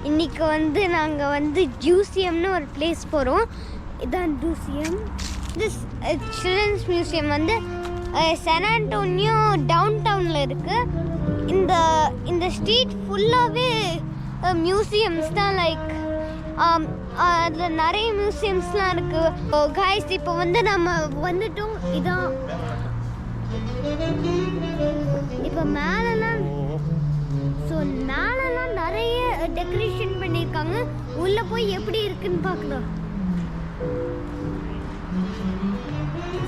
இன்றைக்கி வந்து நாங்கள் வந்து ஜூசியம்னு ஒரு பிளேஸ் போகிறோம். இதுதான் ஜூசியம். இது சில்ட்ரன்ஸ் மியூசியம் வந்து சான் ஆண்டோனியோ டவுன் டவுனில் இருக்குது. இந்த ஸ்ட்ரீட் ஃபுல்லாகவே மியூசியம்ஸ் தான். லைக் அதில் நிறைய மியூசியம்ஸ்லாம் இருக்குது. கைஸ் இப்போ வந்து நம்ம வந்துட்டோம். இதான் இப்போ மேலெல்லாம் நிறைய டெக்கரேஷன் பண்ணியிருக்காங்க. உள்ளே போய் எப்படி இருக்குன்னு பார்க்கலாம்.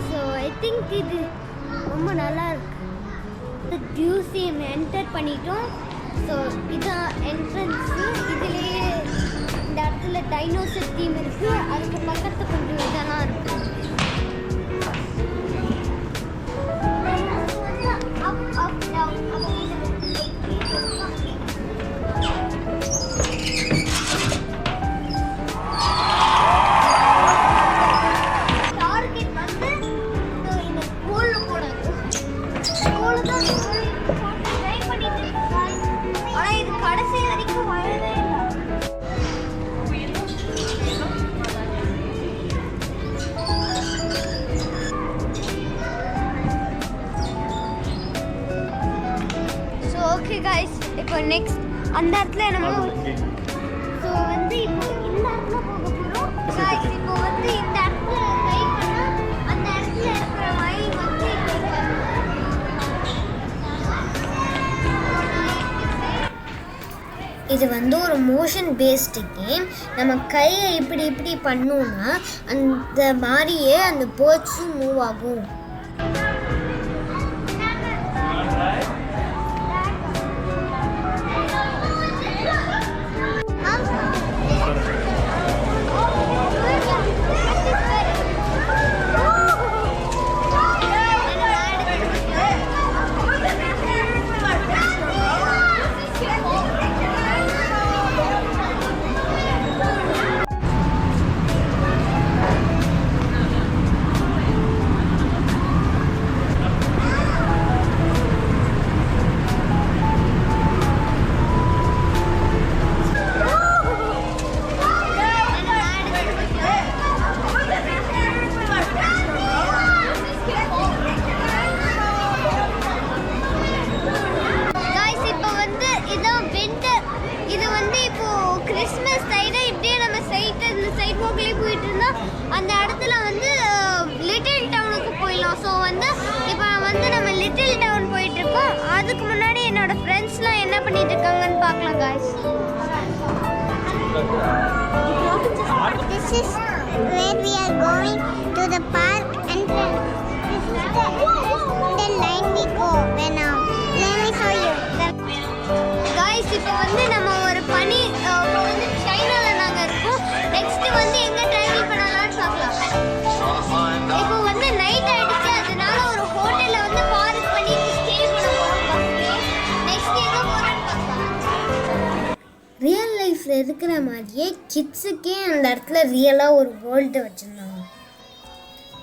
ஸோ ஐ திங்க் இது ரொம்ப நல்லா இருக்கு. மியூசியம் என்டர் பண்ணிட்டோம். ஸோ இதுதான் என்ட்ரன்ஸு. இதுலேயே இந்த இடத்துல டைனோசர் தீம் இருக்குது. அதுக்கு பக்கத்து கொஞ்சம் இதெல்லாம் இருக்குது. ஓகே கைஸ், இப்போ நெக்ஸ்ட் அந்த இடத்துல நம்ம ஸோ வந்து இப்போ இந்த இடத்துல போக போகிறோம். கைஸ் இப்போ வந்து இந்த இடத்துல ட்ரை பண்ணால் அந்த இடத்துல இருக்கிற மாதிரி வந்து இது வந்து ஒரு மோஷன் பேஸ்டு கேம். நம்ம கையை இப்படி இப்படி பண்ணோம்னா அந்த மாதிரியே அந்த பேர்ட்ஸும் மூவ் ஆகும். அந்த இடத்துல வந்து லிட்டில் டவுனுக்கு போயிடலாம். ஸோ வந்து இப்போ வந்து நம்ம லிட்டில் டவுன் போயிட்டு இருக்கோம். அதுக்கு முன்னாடி என்னோட ஃப்ரெண்ட்ஸ்லாம் என்ன பண்ணிட்டு இருக்காங்கன்னு பார்க்கலாம் guys. This is where we are going to the park entrance. This is the line we go when let me show you. Guys, இப்போ வந்து நம்ம ஒரு பனி வந்து சைனால நாங்க இருக்கோம். நெக்ஸ்ட் வந்து எங்க டிராவல் பண்ணலாம்னு பார்க்கலாம். இப்போ வந்து நைட் ஆயிடுச்சு. அதனால ஒரு ஹோட்டல்ல வந்து பார்க் பண்ணி ஸ்டே பண்ண போறோம். நெக்ஸ்ட் எங்க போறோம்னு பார்க்கலாம். ரியல் லைஃப்ல இருக்கிற மாதிரியே கிட்ஸுக்கே அந்த இடத்துல ரியலாக ஒரு வேர்ல்டு வச்சுருந்தாங்க.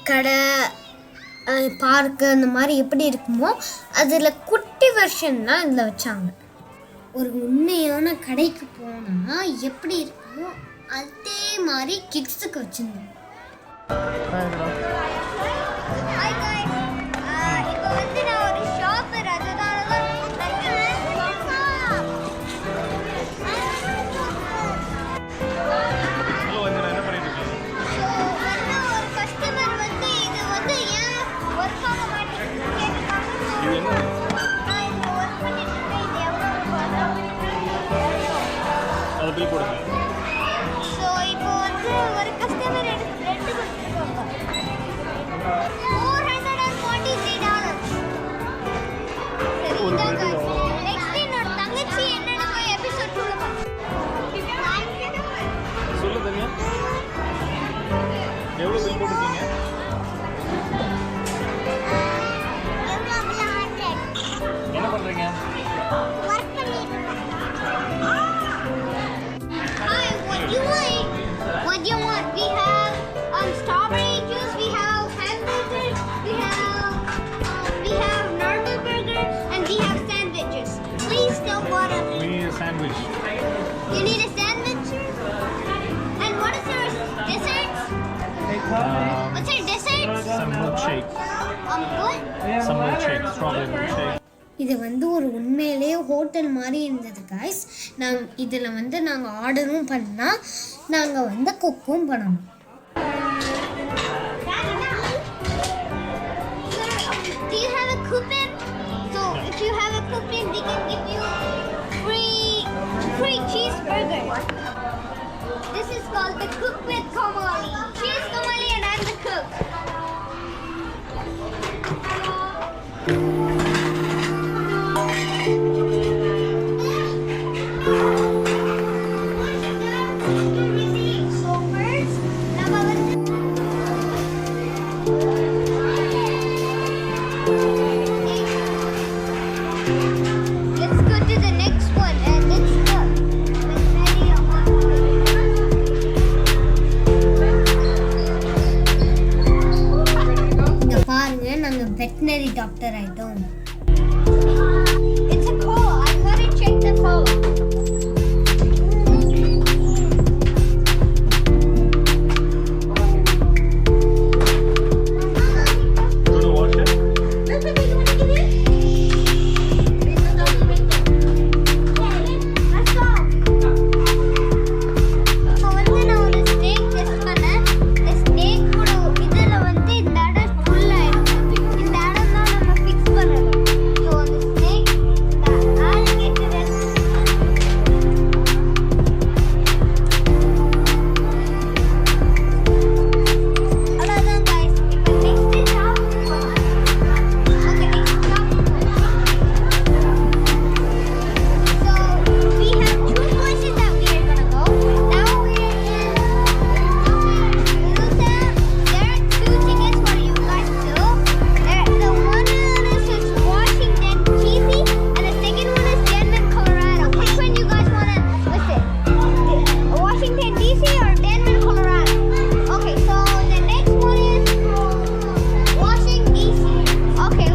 கடை, பார்க்கு அந்த மாதிரி எப்படி இருக்குமோ அதில் குட்டி வெர்ஷன்லாம் இதில் வச்சாங்க. ஒரு உண்மையான கடைக்கு போனால் எப்படி இருக்குமோ அதே மாதிரி கிட்ஸுக்கு வச்சுருந்தாங்க. இப்போ வந்து நான் ஒரு ஷாப்பர், அதனால ஸோ இப்போ வந்து ஒரு கஸ்டமர் ரெண்டு கொடுத்துருக்காங்க. $443. சரி, இதாங்க. நெக்ஸ்ட் என்னோட தங்கச்சி என்னன்னு போய் எபிசோட் சொல்லுங்க. சொல்லு தனியா. எவ்வளவு பில் போட்டுருக்கீங்க? என்ன பண்றீங்க? What do you want? We have strawberry juice, we have hamburgers, some milkshake, strawberry milkshake. இது வந்து ஒரு உண்மையிலே ஹோட்டல் மாதிரி இருந்தது கைஸ். இதில் வந்து நாங்கள் ஆர்டரும் பண்ணால் நாங்கள் வந்து குக்கும் பண்ணணும். Do you have a coupon? So if you have a coupon, they can give you free cheeseburger. This is called the cook with Kamali. She's Kamali and I'm the cook. Let's go to the next one and it's the இங்கே பாருங்கள், நாங்கள் veterinary doctor ஆகிட்டோம். It's a cola. I gotta check the cola. You want to wash it? Let's go. இப்போ வந்து நான் ஒரு snake test பண்ணேன். இந்த snake கூட இதுல வந்து இந்த இடம் full ஆயிடும். இந்த இடம் தான் நம்ம fix பண்ணணும். So அந்த snake இந்த alligator அவ்வளவுதான் guys. இப்போ next job போலாம். Okay, next job. So we have two places that we are gonna go. Now we are in Luther. There are two tickets for you guys too. The one is Washington DC and the second one is Denver, Colorado. Which one you guys wanna listen? Washington DC or Denver, Colorado? Okay, so the next one is Washington DC. Okay.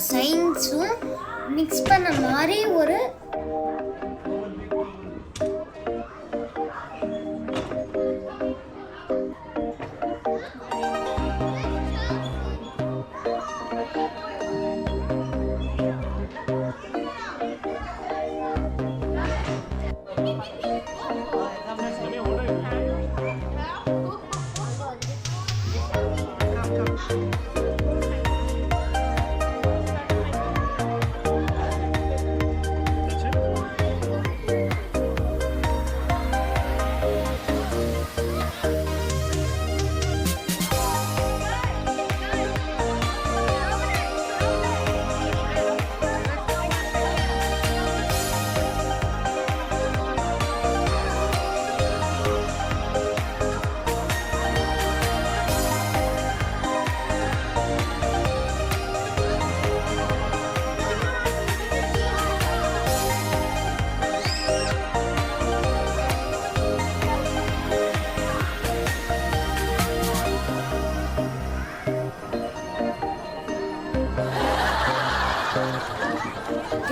சயின்ஸும் mix பண்ண மாதிரி ஒரு That's it?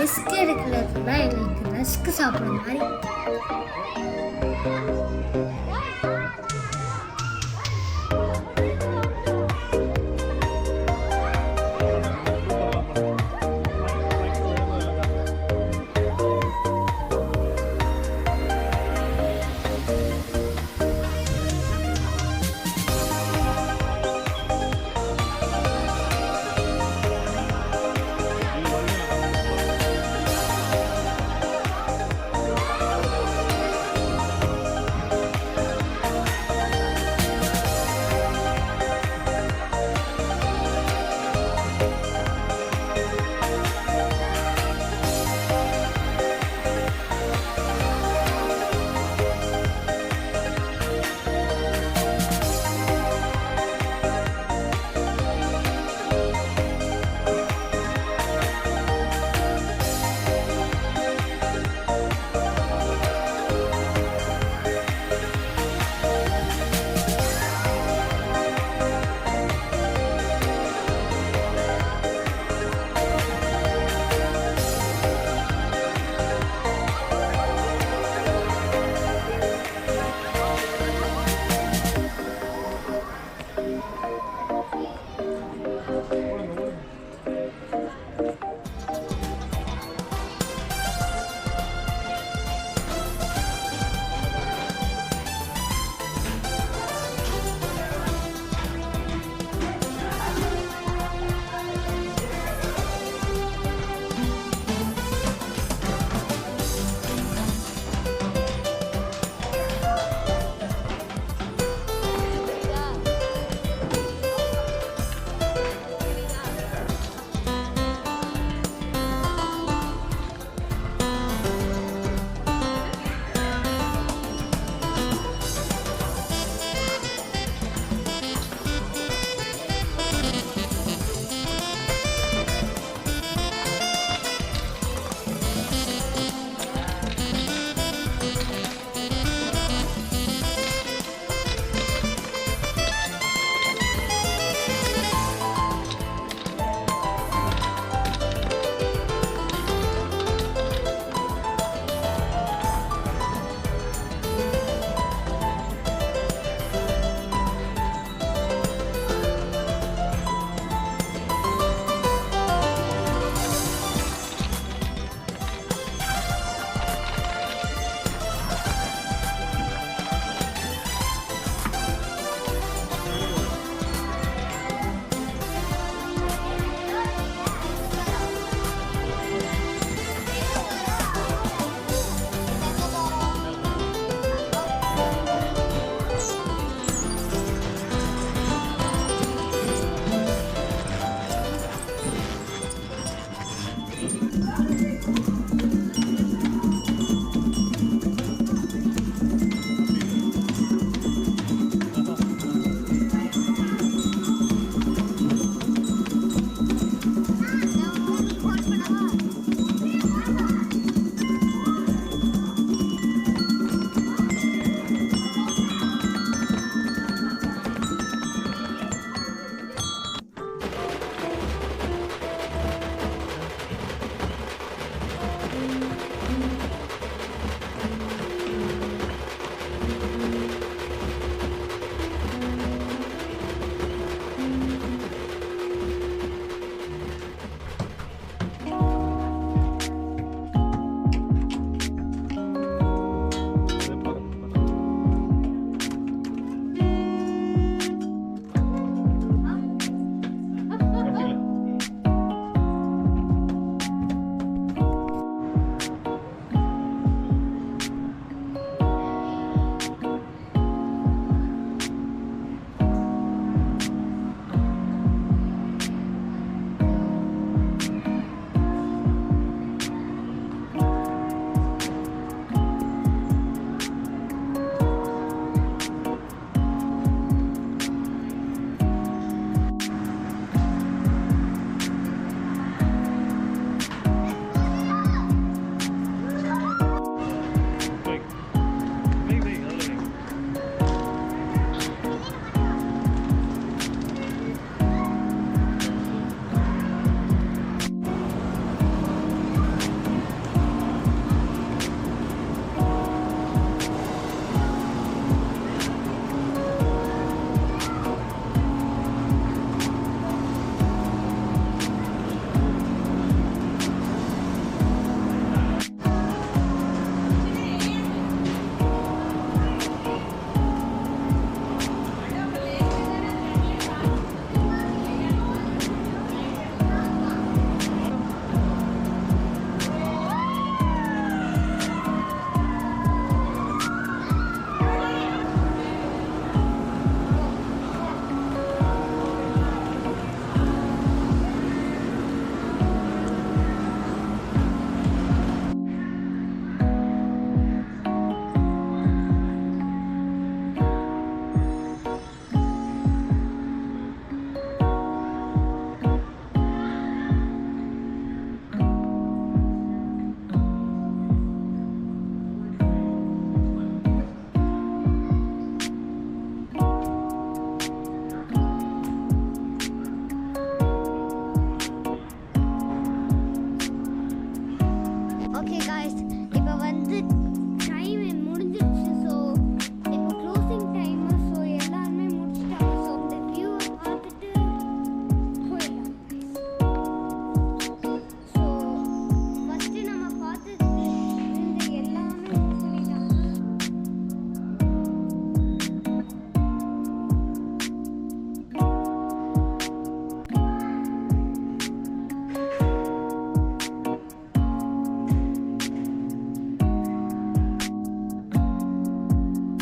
Risk எடுக்கிறது தான் எங்களுக்கு risk சாப்பிட்ற மாதிரி.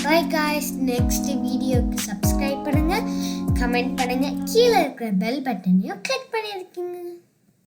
By guys. Next வீடியோக்கு சப்ஸ்கிரைப் பண்ணுங்கள், கமெண்ட் பண்ணுங்கள், கீழே இருக்கிற பெல் பட்டனையும் கிளிக் பண்ணியிருக்கீங்க.